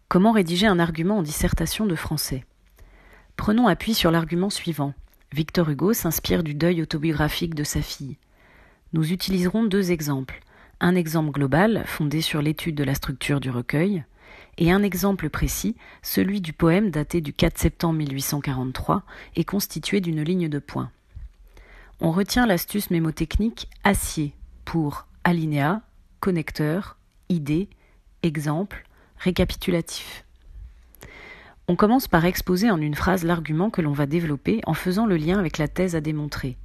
Comment rédiger un argument en dissertation de français? Prenons appui sur l'argument suivant. Victor Hugo s'inspire du deuil autobiographique de sa fille. Nous utiliserons deux exemples. Un exemple global, fondé sur l'étude de la structure du recueil, et un exemple précis, celui du poème daté du 4 septembre 1843 et constitué d'une ligne de points. On retient l'astuce mémotechnique acier pour alinéa, connecteur, idée, exemple, récapitulatif. On commence par exposer en une phrase l'argument que l'on va développer en faisant le lien avec la thèse à démontrer.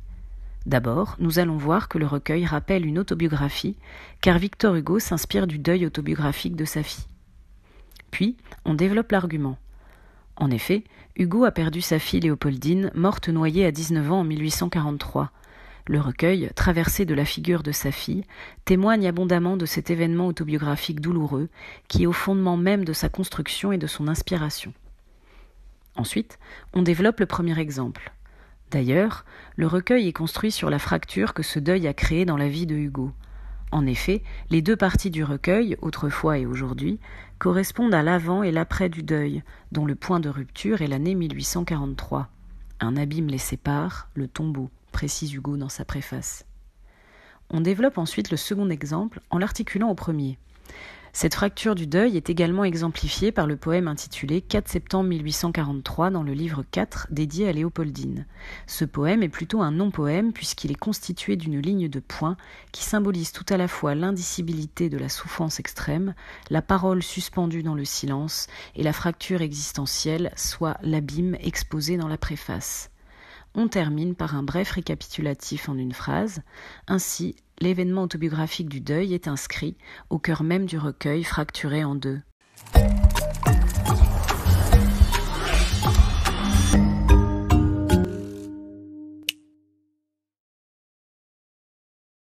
D'abord, nous allons voir que le recueil rappelle une autobiographie, car Victor Hugo s'inspire du deuil autobiographique de sa fille. Puis, on développe l'argument. En effet, Hugo a perdu sa fille Léopoldine, morte noyée à 19 ans en 1843. Le recueil, traversé de la figure de sa fille, témoigne abondamment de cet événement autobiographique douloureux qui est au fondement même de sa construction et de son inspiration. Ensuite, on développe le premier exemple. D'ailleurs, le recueil est construit sur la fracture que ce deuil a créée dans la vie de Hugo. En effet, les deux parties du recueil, autrefois et aujourd'hui, correspondent à l'avant et l'après du deuil, dont le point de rupture est l'année 1843. Un abîme les sépare, le tombeau, précise Hugo dans sa préface. On développe ensuite le second exemple en l'articulant au premier. Cette fracture du deuil est également exemplifiée par le poème intitulé 4 septembre 1843 dans le livre 4 dédié à Léopoldine. Ce poème est plutôt un non-poème puisqu'il est constitué d'une ligne de points qui symbolise tout à la fois l'indicibilité de la souffrance extrême, la parole suspendue dans le silence et la fracture existentielle, soit l'abîme exposé dans la préface. On termine par un bref récapitulatif en une phrase. Ainsi, l'événement autobiographique du deuil est inscrit au cœur même du recueil fracturé en deux.